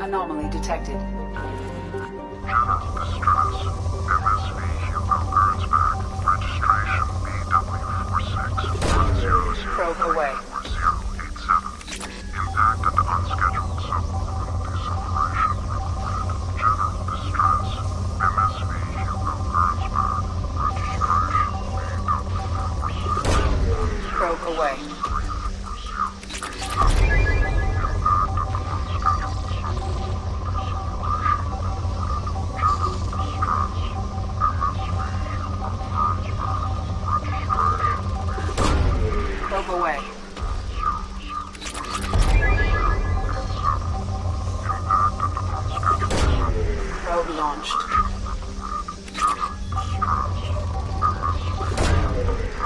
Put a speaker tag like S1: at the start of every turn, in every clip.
S1: Anomaly detected.
S2: General distress. MSV Hugo Gernsback. Registration BW46100.
S1: Probe away.
S2: 4087. Impact and unscheduled suborbital deceleration reported. General distress. MSV Hugo Gernsback. Registration BW46100.
S1: Probe away. Probe away. Probe launched.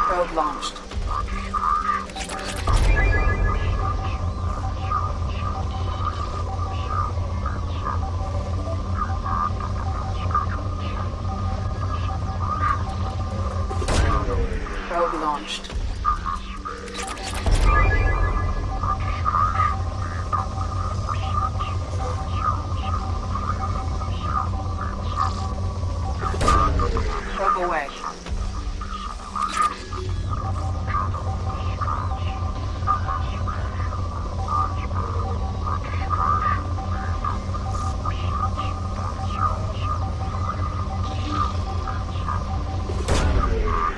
S1: Probe launched. Probe launched. Probe away.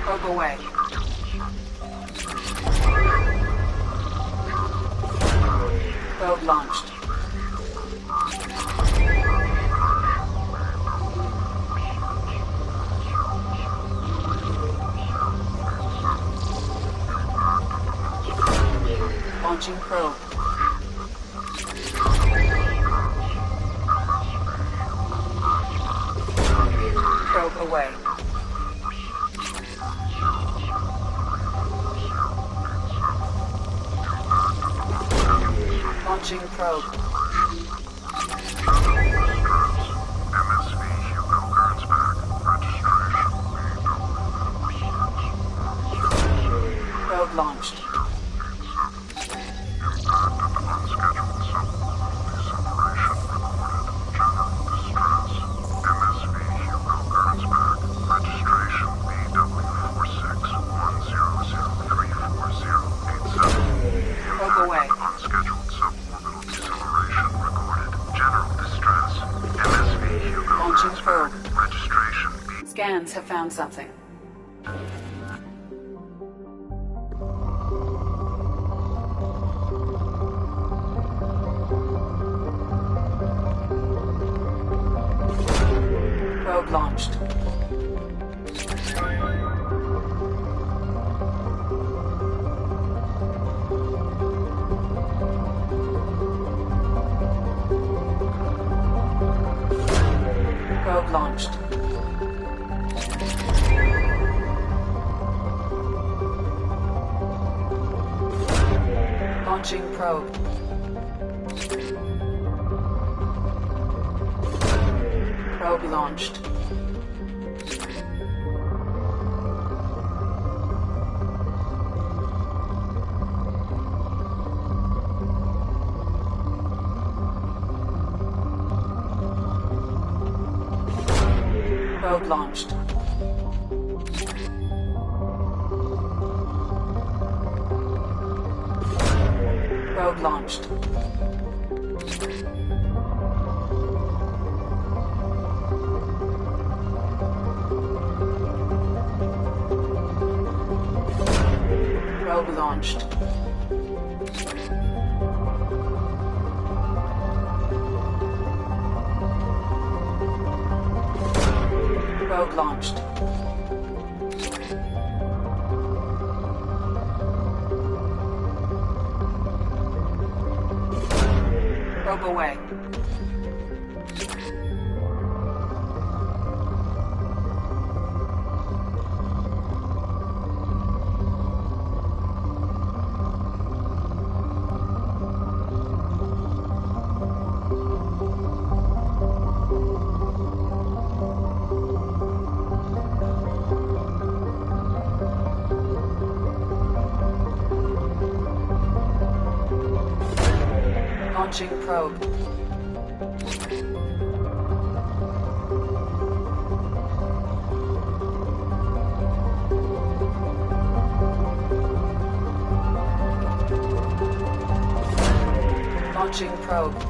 S1: Probe away. Probe launched. Launching probe. Probe away. Launching probe.
S2: MSV Hugo Gernsback. Registration BW46100.
S1: Probe launched.
S2: Impact and unscheduled suborbital deceleration reported. General distress. MSV Hugo Gernsback. Registration BW46100340870.
S1: Probe away.
S2: Unscheduled suborbital deceleration recorded. General distress. MSV Hugo
S1: Launching
S2: Gernsback.
S1: probe.
S2: Registration
S1: Scans have found something. Probe launched. Probe launched. Launching probe. Probe launched. Probe launched. Probe launched. Probe launched. Probe launched. Probe away. Launching probe. Launching probe.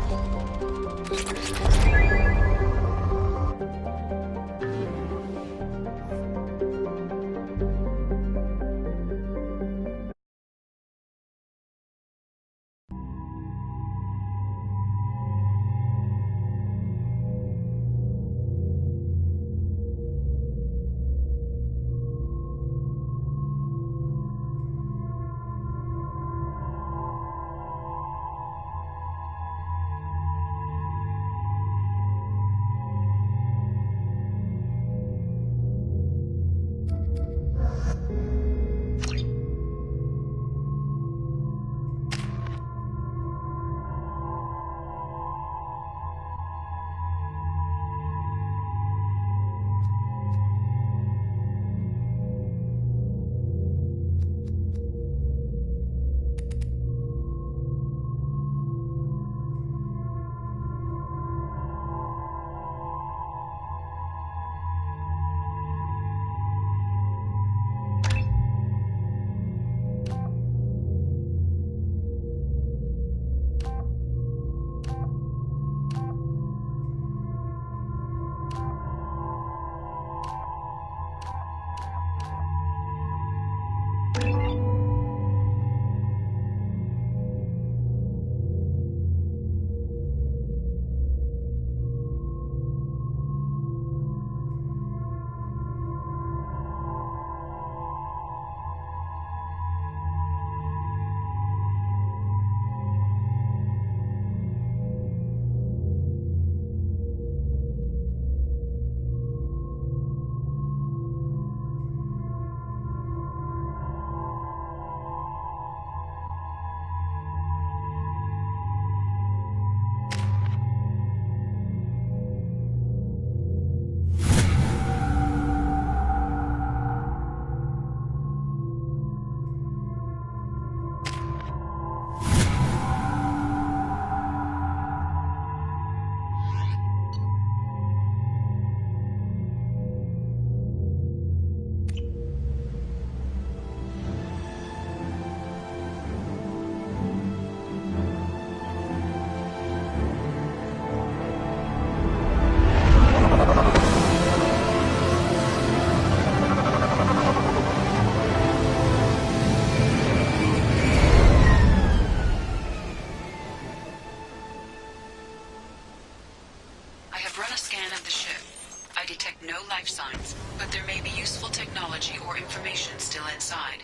S3: No life signs, but there may be useful technology or information still inside.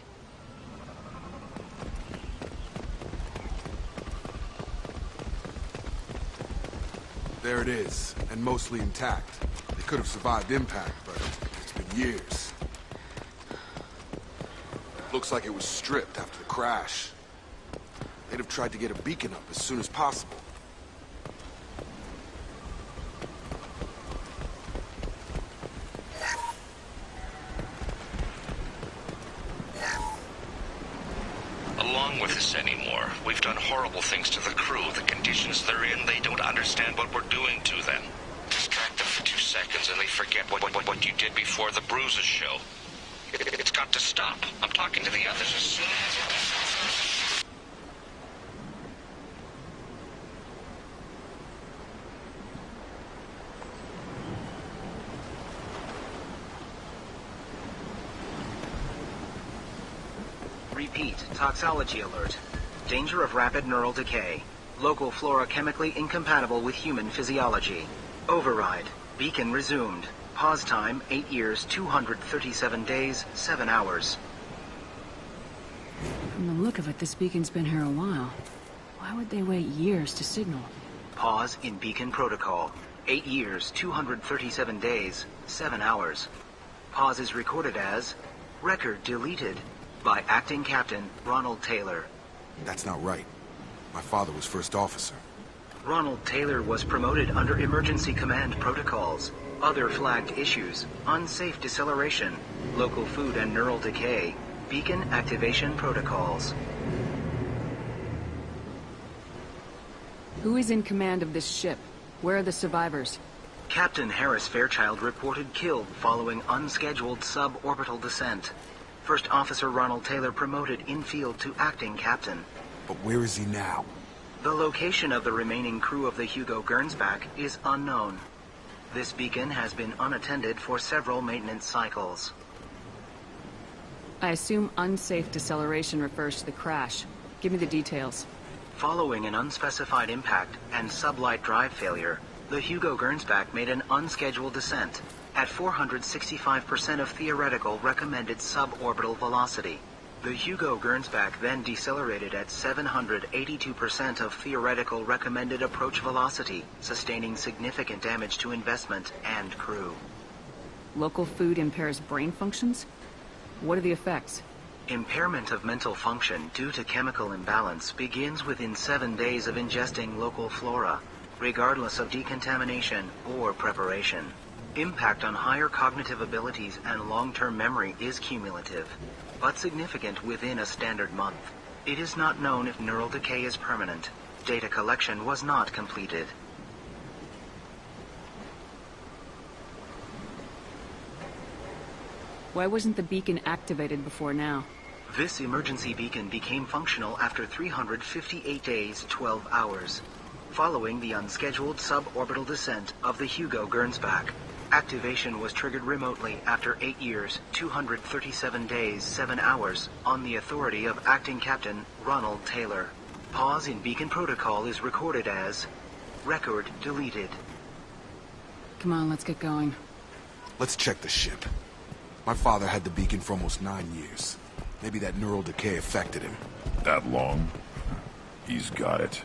S4: There it is, and mostly intact. They could have survived impact, but it's been years. Looks like it was stripped after the crash. They'd have tried to get a beacon up as soon as possible.
S5: Along with this anymore. We've done horrible things to the crew. The conditions they're in, they don't understand what we're doing to them. Distract them for 2 seconds and they forget what you did before the bruises show. It's got to stop. I'm talking to the others as soon as...
S6: Repeat, toxology alert. Danger of rapid neural decay. Local flora chemically incompatible with human physiology. Override. Beacon resumed. Pause time, 8 years, 237 days, 7 hours.
S7: From the look of it, this beacon's been here a while. Why would they wait years to signal?
S6: Pause in beacon protocol. 8 years, 237 days, 7 hours. Pause is recorded as... Record deleted. By Acting Captain Ronald Taylor.
S4: That's not right. My father was first officer.
S6: Ronald Taylor was promoted under emergency command protocols. Other flagged issues: unsafe deceleration, local food and neural decay, beacon activation protocols.
S7: Who is in command of this ship? Where are the survivors?
S6: Captain Harris Fairchild reported killed following unscheduled suborbital descent. First Officer Ronald Taylor promoted in-field to acting captain.
S4: But where is he now?
S6: The location of the remaining crew of the Hugo Gernsback is unknown. This beacon has been unattended for several maintenance cycles.
S7: I assume unsafe deceleration refers to the crash. Give me the details.
S6: Following an unspecified impact and sublight drive failure, the Hugo Gernsback made an unscheduled descent at 465% of theoretical recommended suborbital velocity. The Hugo Gernsback then decelerated at 782% of theoretical recommended approach velocity, sustaining significant damage to investment and crew.
S7: Local food impairs brain functions? What are the effects?
S6: Impairment of mental function due to chemical imbalance begins within 7 days of ingesting local flora, regardless of decontamination or preparation. Impact on higher cognitive abilities and long-term memory is cumulative, but significant within a standard month. It is not known if neural decay is permanent. Data collection was not completed.
S7: Why wasn't the beacon activated before now?
S6: This emergency beacon became functional after 358 days, 12 hours, following the unscheduled suborbital descent of the Hugo Gernsback. Activation was triggered remotely after 8 years, 237 days, 7 hours, on the authority of Acting Captain Ronald Taylor. Pause in beacon protocol is recorded as record deleted.
S7: Come on, let's get going.
S4: Let's check the ship. My father had the beacon for almost 9 years. Maybe that neural decay affected him.
S8: That long? He's got it.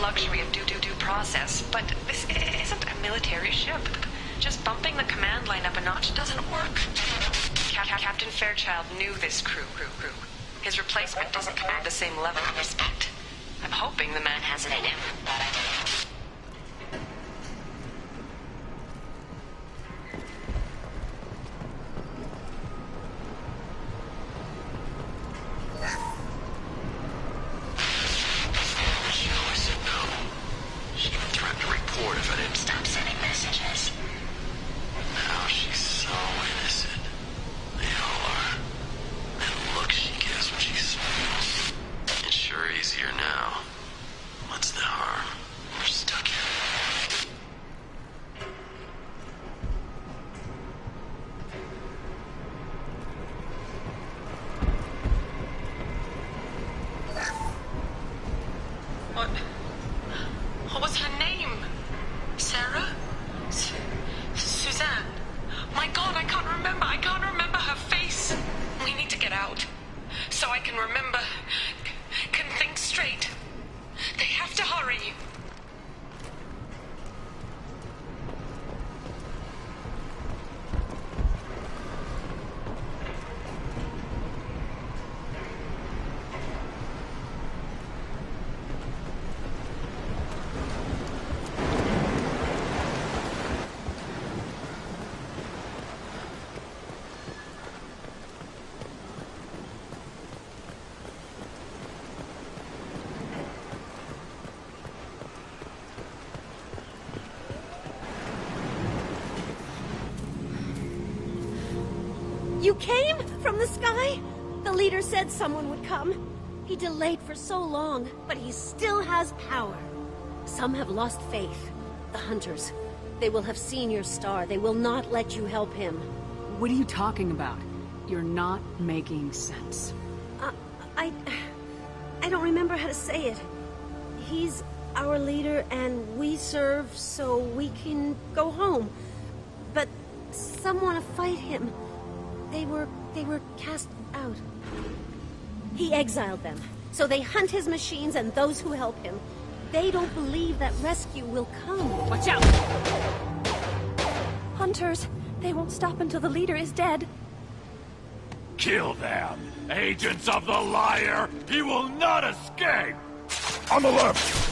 S3: Luxury of due process, but this isn't a military ship. Just bumping the command line up a notch doesn't work. Captain Fairchild knew this crew. His replacement doesn't command the same level of respect. I'm hoping the man has it in him. What was her name? Sarah? Suzanne? My God, I can't remember her face. We need to get out. So I can remember, can think straight. They have to hurry.
S9: You came from the sky? The leader said someone would come. He delayed for so long, but he still has power. Some have lost faith. The hunters. They will have seen your star. They will not let you help him.
S7: What are you talking about? You're not making sense.
S9: I don't remember how to say it. He's our leader and we serve so we can go home. But some want to fight him. They were cast out. He exiled them, so they hunt his machines and those who help him. They don't believe that rescue will come.
S7: Watch out!
S10: Hunters! They won't stop until the leader is dead.
S8: Kill them! Agents of the liar! He will not escape! On the left!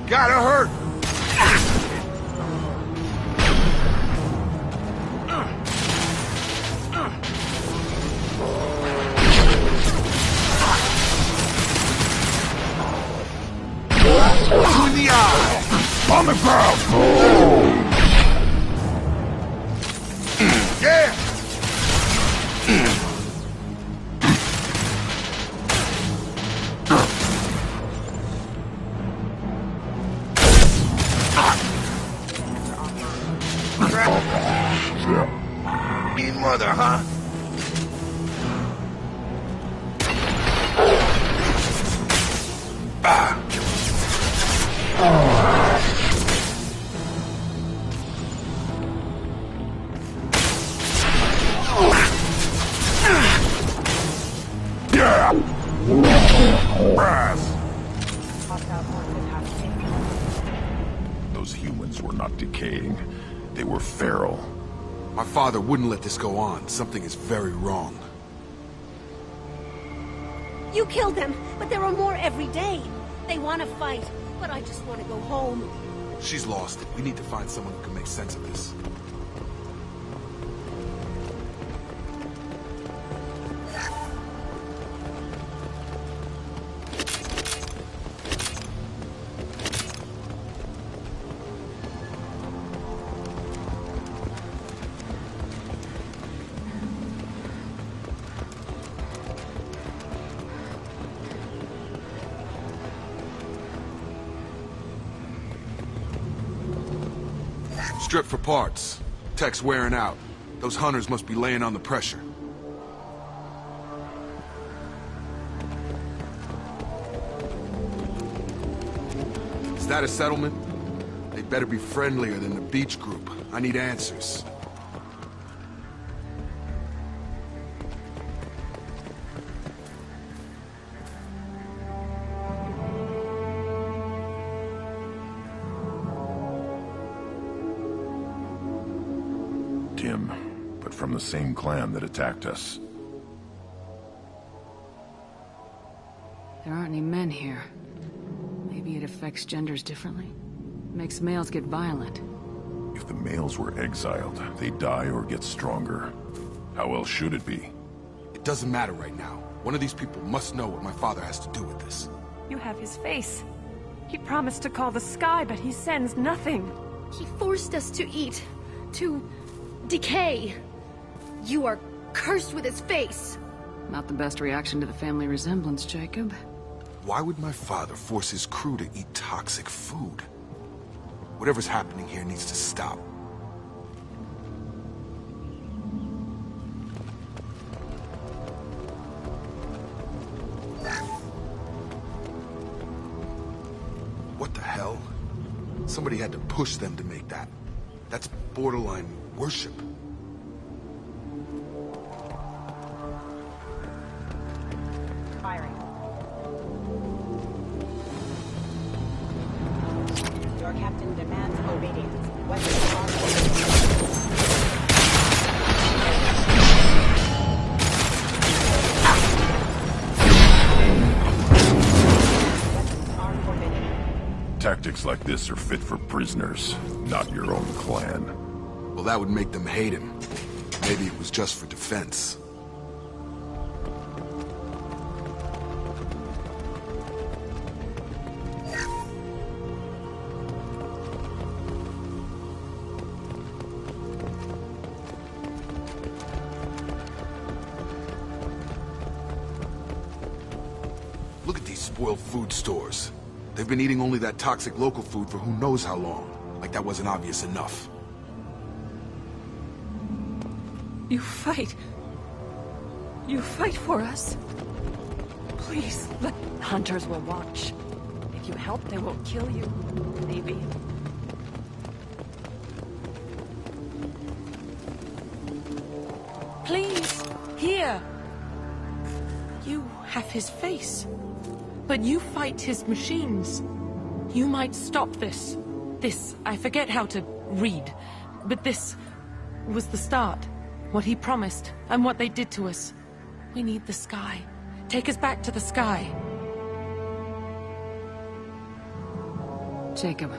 S4: Gotta hurt! In the eye!
S8: On the ground!
S4: Yeah! Mean mother, huh?
S8: Yeah! Brass! Those humans were not decaying. They were feral.
S4: My father wouldn't let this go on. Something is very wrong.
S9: You killed them, but there are more every day. They want to fight, but I just want to go home.
S4: She's lost. We need to find someone who can make sense of this. Strip for parts. Tech's wearing out. Those hunters must be laying on the pressure. Is that a settlement? They better be friendlier than the beach group. I need answers.
S8: Tim, but from the same clan that attacked us.
S7: There aren't any men here. Maybe it affects genders differently. Makes males get violent.
S8: If the males were exiled, they die or get stronger. How else should it be?
S4: It doesn't matter right now. One of these people must know what my father has to do with this.
S10: You have his face. He promised to call the sky, but he sends nothing.
S9: He forced us to eat, to decay. You are cursed with his face.
S7: Not the best reaction to the family resemblance, Jacob.
S4: Why would my father force his crew to eat toxic food? Whatever's happening here needs to stop. What the hell? Somebody had to push them to make that. That's borderline worship.
S11: Firing. Your captain demands obedience. Weapons on
S8: Tactics like this are fit for prisoners, not your own clan.
S4: Well, that would make them hate him. Maybe it was just for defense. Look at these spoiled food stores. They've been eating only that toxic local food for who knows how long. Like that wasn't obvious enough.
S10: You fight. You fight for us. Please, let... Hunters will watch. If you help, they won't kill you. Maybe. Please, here. You have his face. But you fight his machines. You might stop this. This, I forget how to read. But this was the start. What he promised, and what they did to us. We need the sky. Take us back to the sky.
S7: Jacob,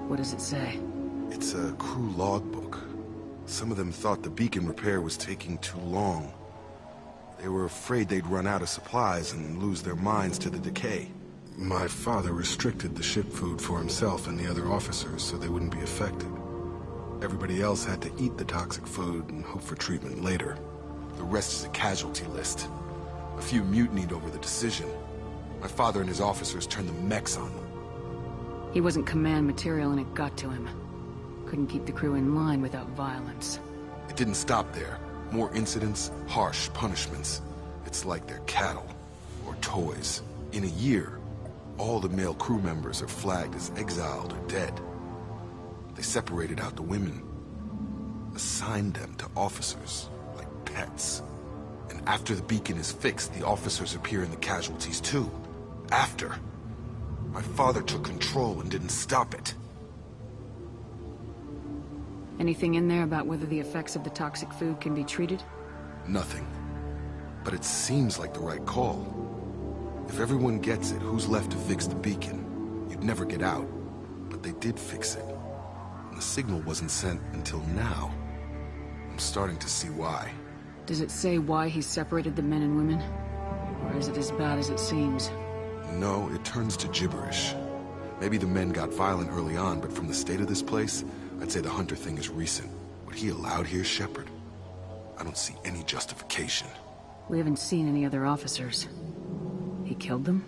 S7: what does it say?
S4: It's a crew logbook. Some of them thought the beacon repair was taking too long. They were afraid they'd run out of supplies and lose their minds to the decay. My father restricted the ship food for himself and the other officers so they wouldn't be affected. Everybody else had to eat the toxic food and hope for treatment later. The rest is a casualty list. A few mutinied over the decision. My father and his officers turned the mechs on them.
S7: He wasn't command material and it got to him. Couldn't keep the crew in line without violence.
S4: It didn't stop there. More incidents, harsh punishments. It's like they're cattle, or toys. In a year, all the male crew members are flagged as exiled or dead. They separated out the women, assigned them to officers, like pets. And after the beacon is fixed, the officers appear in the casualties too. After. My father took control and didn't stop it.
S7: Anything in there about whether the effects of the toxic food can be treated?
S4: Nothing. But it seems like the right call. If everyone gets it, who's left to fix the beacon? You'd never get out. But they did fix it. And the signal wasn't sent until now. I'm starting to see why.
S7: Does it say why he separated the men and women? Or is it as bad as it seems?
S4: No, it turns to gibberish. Maybe the men got violent early on, but from the state of this place, I'd say the Hunter thing is recent. What he allowed here, Shepard? I don't see any justification.
S7: We haven't seen any other officers. He killed them?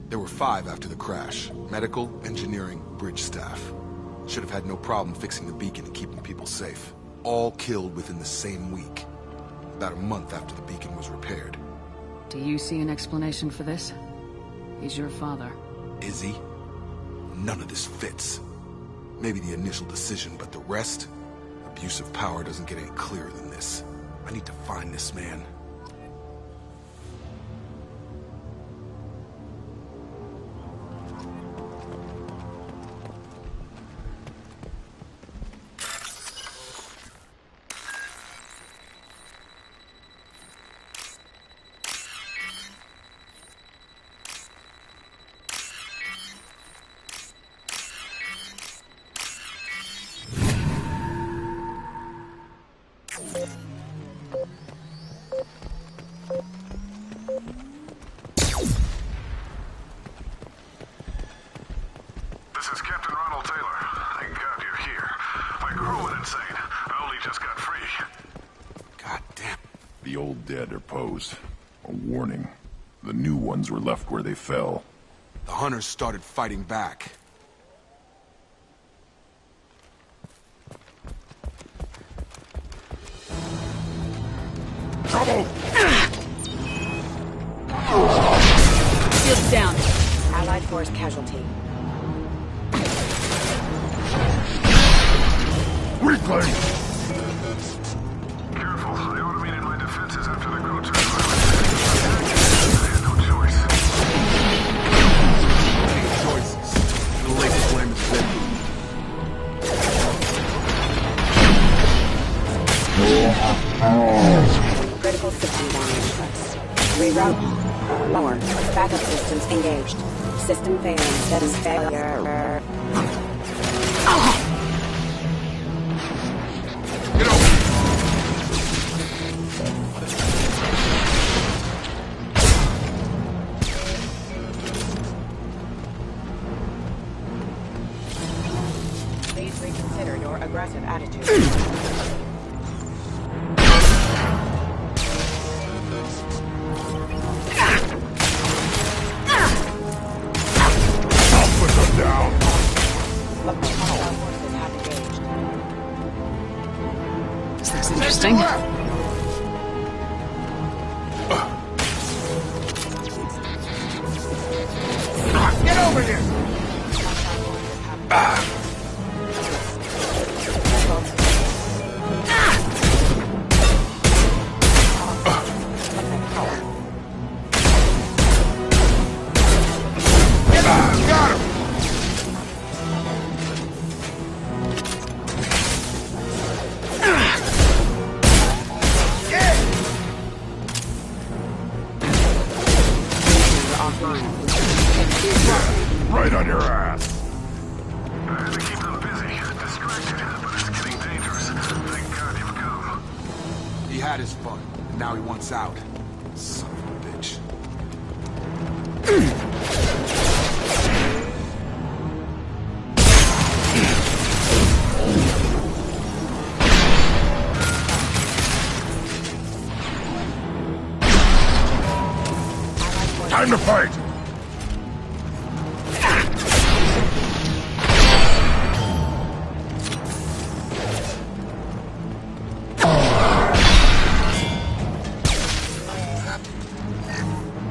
S4: There were 5 after the crash. Medical, engineering, bridge staff. Should have had no problem fixing the beacon and keeping people safe. All killed within the same week. About a month after the beacon was repaired.
S7: Do you see an explanation for this? He's your father.
S4: Is he? None of this fits. Maybe the initial decision, but the rest? Abuse of power doesn't get any clearer than this. I need to find this man.
S2: This is Captain Ronald Taylor. Thank God you're here. My crew went insane. I only just got free.
S4: God damn.
S8: The old dead are posed. A warning. The new ones were left where they fell.
S4: The Hunters started fighting back.
S8: Trouble!
S7: Shields down.
S11: Allied force casualty.
S8: Weakling!
S2: Careful. I automated my defenses after the crew turned violent. I had no choice.
S4: Choices. The latest blame is dead.
S11: Critical system damage. Reroute. Lower. Backup systems engaged. System failing. Status failure.
S4: Get over!
S11: Please reconsider your aggressive attitude.
S8: Put them down!
S11: offline.
S8: Right on your ass.
S2: I had to keep them busy, distracted, but it's getting dangerous. Thank God you've come.
S12: He had his fun, and now he wants out. Son of a bitch.
S8: Time to fight!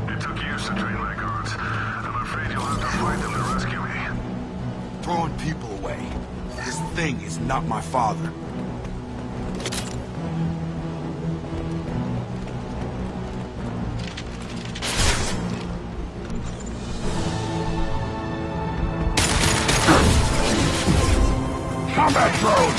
S2: It took years to train my guards. I'm afraid you'll have to fight them to rescue me.
S12: Throwing people away. This thing is not my father.
S8: Combat drone!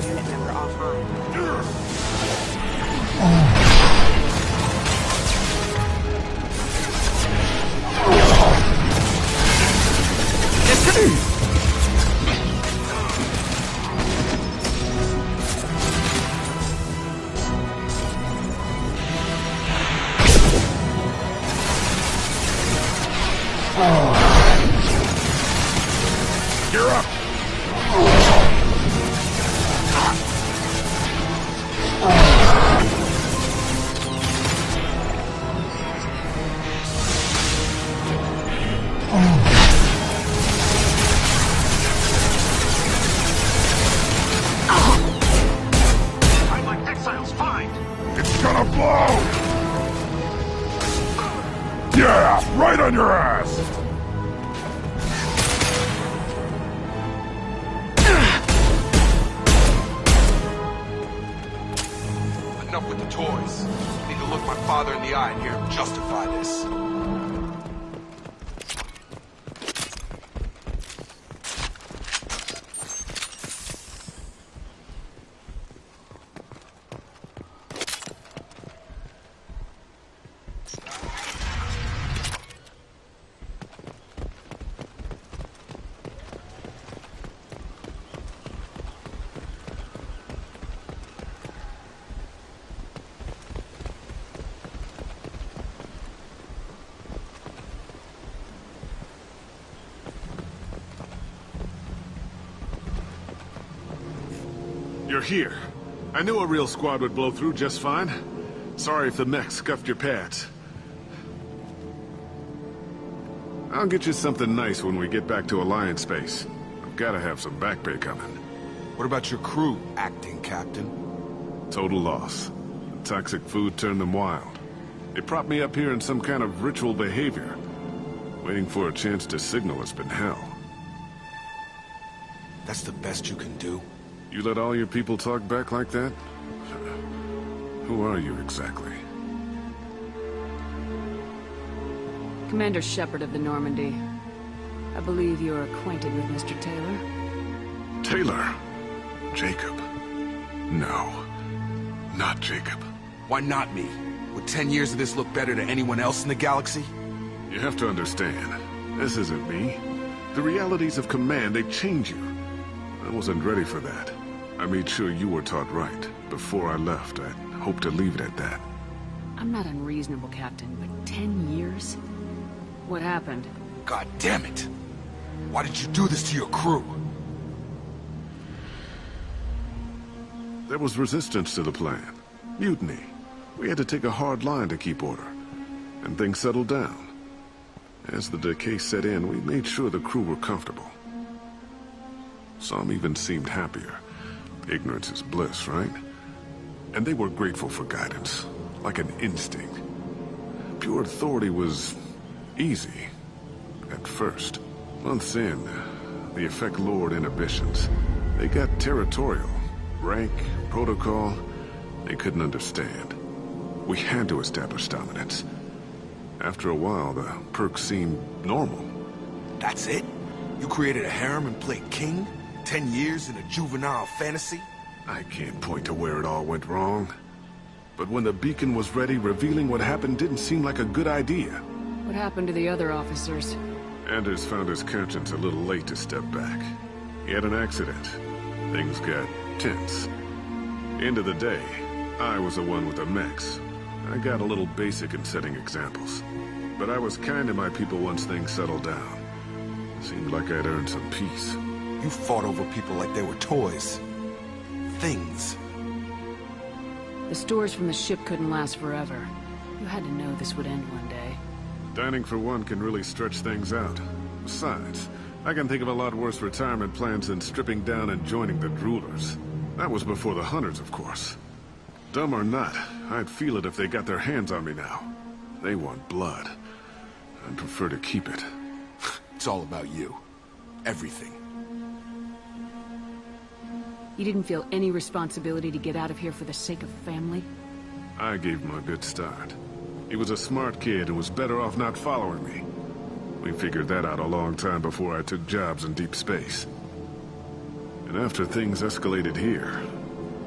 S11: Unit member offline.
S8: You're up!
S2: I'd like exiles find.
S8: It's gonna blow! Yeah, right on your ass!
S12: Enough with the toys. I need to look my father in the eye and hear him justify this.
S2: You're here. I knew a real squad would blow through just fine. Sorry if the mech scuffed your pads. I'll get you something nice when we get back to Alliance Base. I've gotta have some back pay coming.
S12: What about your crew, acting captain?
S2: Total loss. The toxic food turned them wild. They propped me up here in some kind of ritual behavior. Waiting for a chance to signal has been hell.
S12: That's the best you can do?
S2: You let all your people talk back like that? Who are you exactly?
S7: Commander Shepard of the Normandy. I believe you're acquainted with Mr. Taylor.
S2: Taylor? Jacob? No. Not Jacob.
S12: Why not me? Would 10 years of this look better to anyone else in the galaxy?
S2: You have to understand, this isn't me. The realities of command, they change you. I wasn't ready for that. I made sure you were taught right. Before I left, I hoped to leave it at that.
S7: I'm not unreasonable, Captain, but 10 years? What happened?
S12: God damn it! Why did you do this to your crew?
S2: There was resistance to the plan. Mutiny. We had to take a hard line to keep order. And things settled down. As the decay set in, we made sure the crew were comfortable. Some even seemed happier. Ignorance is bliss, right? And they were grateful for guidance, like an instinct. Pure authority was easy, at first. Months in, the effect lowered inhibitions. They got territorial. Rank, protocol, they couldn't understand. We had to establish dominance. After a while, the perks seemed normal.
S4: That's it? You created a harem and played king? 10 years in a juvenile fantasy?
S2: I can't point to where it all went wrong. But when the beacon was ready, revealing what happened didn't seem like a good idea.
S7: What happened to the other officers?
S2: Anders found his conscience a little late to step back. He had an accident. Things got tense. End of the day, I was the one with the mechs. I got a little basic in setting examples. But I was kind to my people once things settled down. Seemed like I'd earned some peace.
S4: You fought over people like they were toys. Things.
S7: The stores from the ship couldn't last forever. You had to know this would end one day.
S2: Dining for one can really stretch things out. Besides, I can think of a lot worse retirement plans than stripping down and joining the Droolers. That was before the Hunters, of course. Dumb or not, I'd feel it if they got their hands on me now. They want blood. I'd prefer to keep it.
S4: It's all about you. Everything.
S7: You didn't feel any responsibility to get out of here for the sake of family?
S2: I gave him a good start. He was a smart kid and was better off not following me. We figured that out a long time before I took jobs in deep space. And after things escalated here,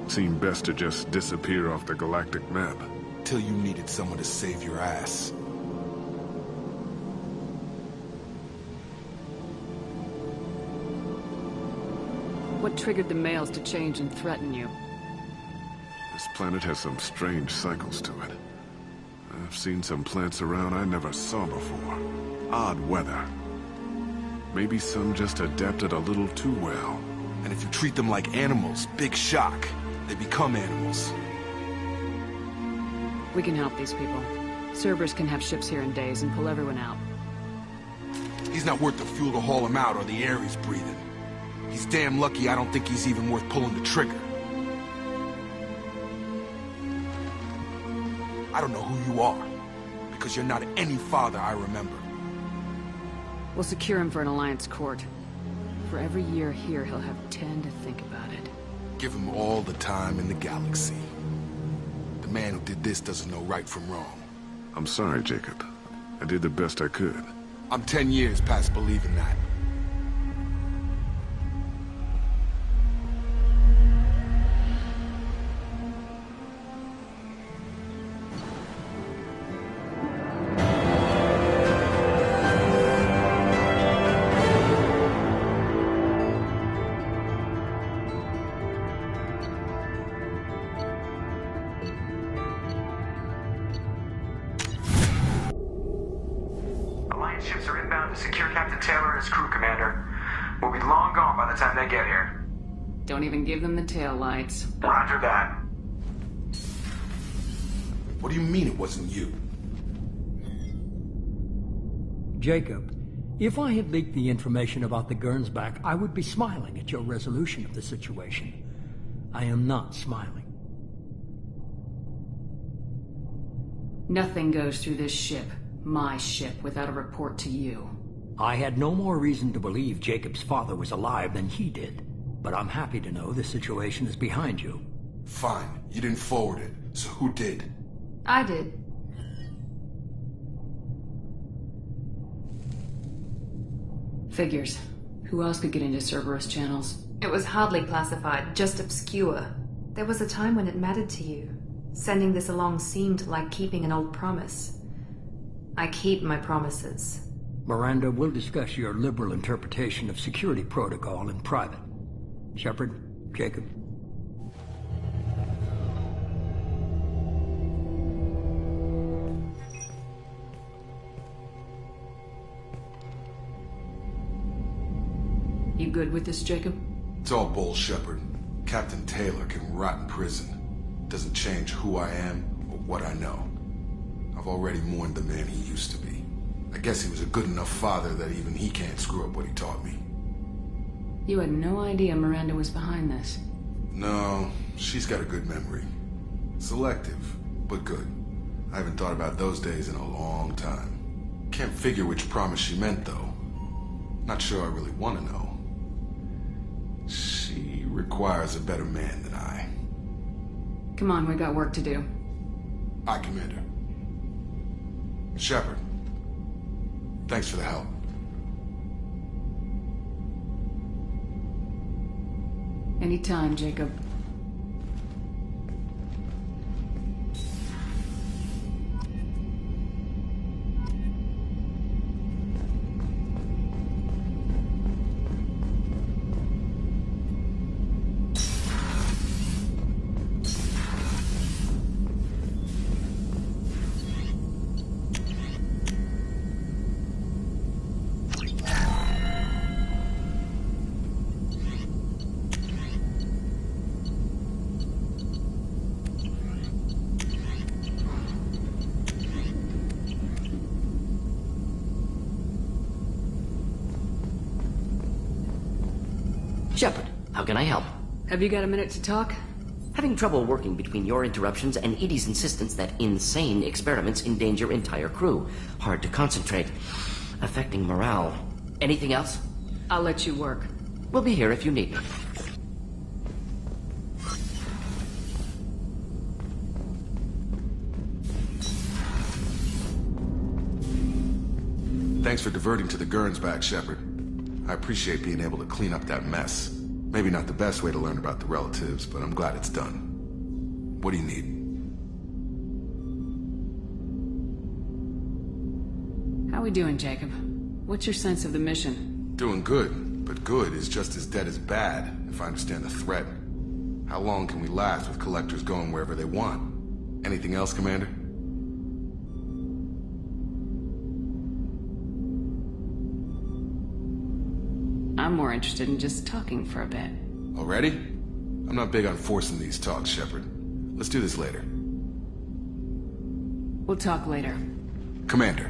S2: it seemed best to just disappear off the galactic map.
S4: Till you needed someone to save your ass.
S7: What triggered the males to change and threaten you?
S2: This planet has some strange cycles to it. I've seen some plants around I never saw before. Odd weather. Maybe some just adapted a little too well.
S4: And if you treat them like animals, big shock. They become animals.
S7: We can help these people. Cerberus can have ships here in days and pull everyone out.
S4: He's not worth the fuel to haul him out or the air he's breathing. He's damn lucky I don't think he's even worth pulling the trigger. I don't know who you are, because you're not any father I remember.
S7: We'll secure him for an Alliance court. For every year here, he'll have 10 to think about it.
S4: Give him all the time in the galaxy. The man who did this doesn't know right from wrong.
S2: I'm sorry, Jacob. I did the best I could.
S4: I'm 10 years past believing that.
S6: Ships are inbound to secure Captain Taylor and his crew, Commander. We'll be long gone by the time they get here.
S7: Don't even give them the tail lights.
S6: Roger that.
S4: What do you mean it wasn't you?
S13: Jacob, if I had leaked the information about the Gernsback, I would be smiling at your resolution of the situation. I am not smiling.
S7: Nothing goes through this ship. My ship, without a report to you.
S13: I had no more reason to believe Jacob's father was alive than he did. But I'm happy to know the situation is behind you.
S4: Fine. You didn't forward it. So who did?
S7: I did. Figures. Who else could get into Cerberus channels?
S3: It was hardly classified, just obscure. There was a time when it mattered to you. Sending this along seemed like keeping an old promise. I keep my promises.
S13: Miranda, we'll discuss your liberal interpretation of security protocol in private. Shepard, Jacob.
S7: You good with this, Jacob?
S4: It's all bull, Shepard. Captain Taylor can rot in prison. Doesn't change who I am or what I know. I've already mourned the man he used to be. I guess he was a good enough father that even he can't screw up what he taught me.
S7: You had no idea Miranda was behind this.
S4: No, she's got a good memory. Selective, but good. I haven't thought about those days in a long time. Can't figure which promise she meant, though. Not sure I really want to know. She requires a better man than I.
S7: Come on, we got work to do.
S4: Aye, Commander. Shepard, thanks for the help.
S7: Anytime, Jacob.
S14: Shepard, how can I help?
S7: Have you got a minute to talk?
S14: Having trouble working between your interruptions and Edie's insistence that insane experiments endanger entire crew. Hard to concentrate. Affecting morale. Anything else?
S7: I'll let you work.
S14: We'll be here if you need me.
S4: Thanks for diverting to the Gurns back, Shepard. I appreciate being able to clean up that mess. Maybe not the best way to learn about the relatives, but I'm glad it's done. What do you need?
S7: How we doing, Jacob? What's your sense of the mission?
S4: Doing good, but good is just as dead as bad, if I understand the threat. How long can we last with collectors going wherever they want? Anything else, Commander?
S7: I'm more interested in just talking for a bit.
S4: Already? I'm not big on forcing these talks, Shepard. Let's do this later.
S7: We'll talk later.
S4: Commander.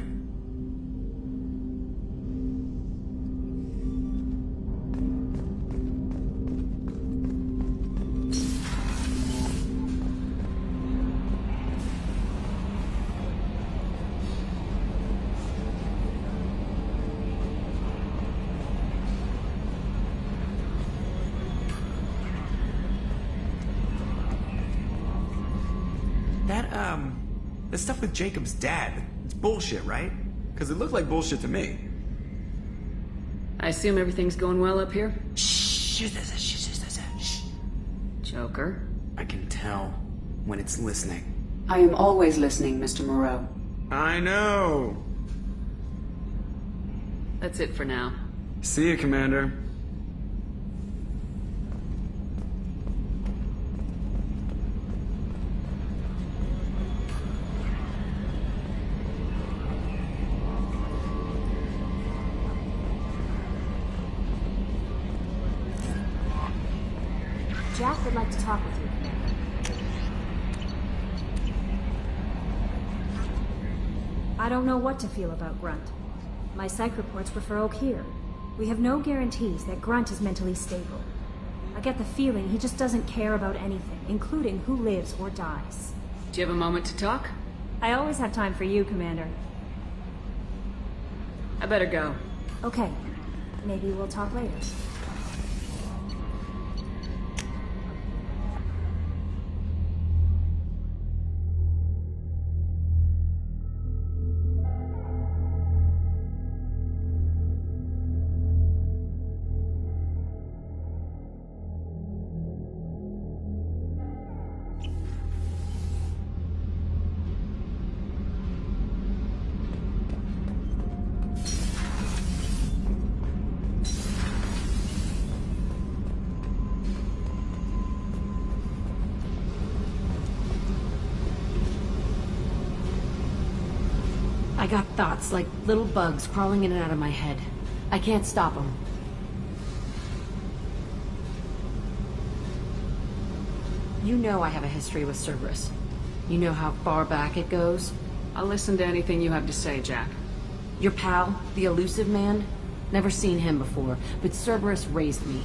S15: The stuff with Jacob's dad, it's bullshit, right? Because it looked like bullshit to me.
S7: I assume everything's going well up here?
S15: Shh.
S7: Joker?
S15: I can tell when it's listening.
S1: I am always listening, Mr. Moreau.
S15: I know.
S7: That's it for now.
S15: See you, Commander.
S16: Jack would like to talk with you, Commander. I don't know what to feel about Grunt. My psych reports refer Oak here. We have no guarantees that Grunt is mentally stable. I get the feeling he just doesn't care about anything, including who lives or dies.
S7: Do you have a moment to talk?
S16: I always have time for you, Commander.
S7: I better go.
S16: Okay. Maybe we'll talk later.
S17: I got thoughts like little bugs crawling in and out of my head. I can't stop them. You know I have a history with Cerberus. You know how far back it goes?
S7: I'll listen to anything you have to say, Jack.
S17: Your pal, the elusive man? Never seen him before, but Cerberus raised me.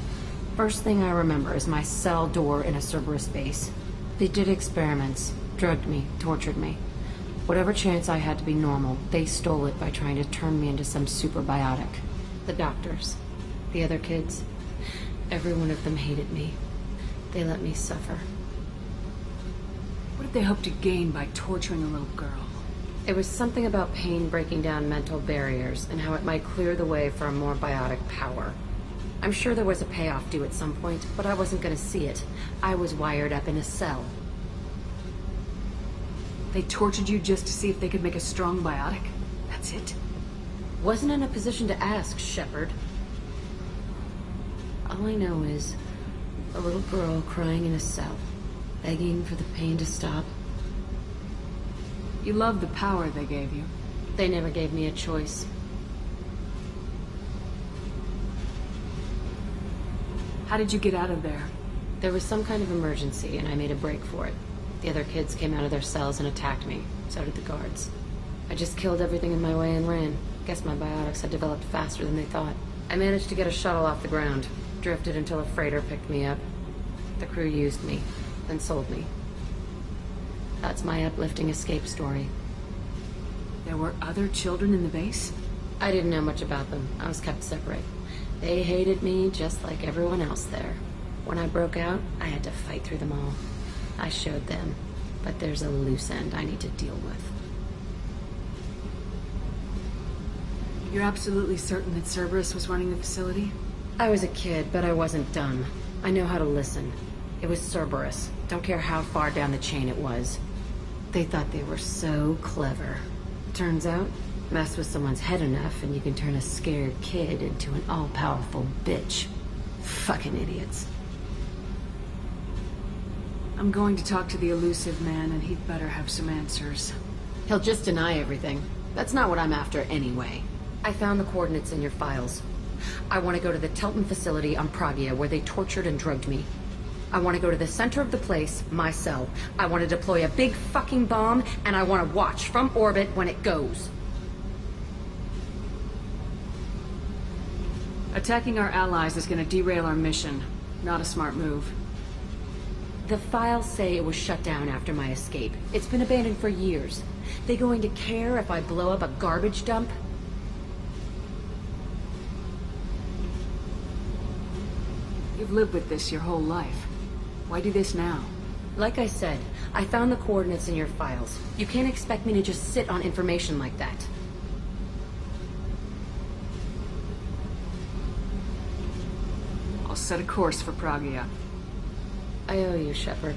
S17: First thing I remember is my cell door in a Cerberus base. They did experiments, drugged me, tortured me. Whatever chance I had to be normal, they stole it by trying to turn me into some superbiotic. The doctors, the other kids, every one of them hated me. They let me suffer.
S16: What
S7: did they hope to gain by torturing a little girl?
S17: It was something about pain breaking down mental barriers and how it might clear the way for a more biotic power. I'm sure there was a payoff due at some point, but I wasn't gonna see it. I was wired up in a cell.
S7: They tortured you just to see if they could make a strong biotic? That's it?
S17: Wasn't in a position to ask, Shepard. All I know is a little girl crying in a cell, begging for the pain to stop.
S7: You love the power they gave you.
S17: They never gave me a choice.
S7: How did you get out of there?
S17: There was some kind of emergency, and I made a break for it. The other kids came out of their cells and attacked me. So did the guards. I just killed everything in my way and ran. Guess my biotics had developed faster than they thought. I managed to get a shuttle off the ground. Drifted until a freighter picked me up. The crew used me, then sold me. That's my uplifting escape story.
S7: There were other children in the base?
S17: I didn't know much about them. I was kept separate. They hated me just like everyone else there. When I broke out, I had to fight through them all. I showed them, but there's a loose end I need to deal with.
S7: You're absolutely certain that Cerberus was running the facility?
S17: I was a kid, but I wasn't dumb. I know how to listen. It was Cerberus. Don't care how far down the chain it was. They thought they were so clever. Turns out, mess with someone's head enough and you can turn a scared kid into an all-powerful bitch. Fucking idiots.
S7: I'm going to talk to the elusive man, and he'd better have some answers.
S17: He'll just deny everything. That's not what I'm after anyway. I found the coordinates in your files. I want to go to the Telton facility on Pragia where they tortured and drugged me. I want to go to the center of the place, my cell. I want to deploy a big fucking bomb, and I want to watch from orbit when it goes.
S7: Attacking our allies is going to derail our mission. Not a smart move.
S17: The files say it was shut down after my escape. It's been abandoned for years. They going to care if I blow up a garbage dump?
S7: You've lived with this your whole life. Why do this now?
S17: Like I said, I found the coordinates in your files. You can't expect me to just sit on information like that.
S7: I'll set a course for Pragia.
S17: I owe you, Shepard.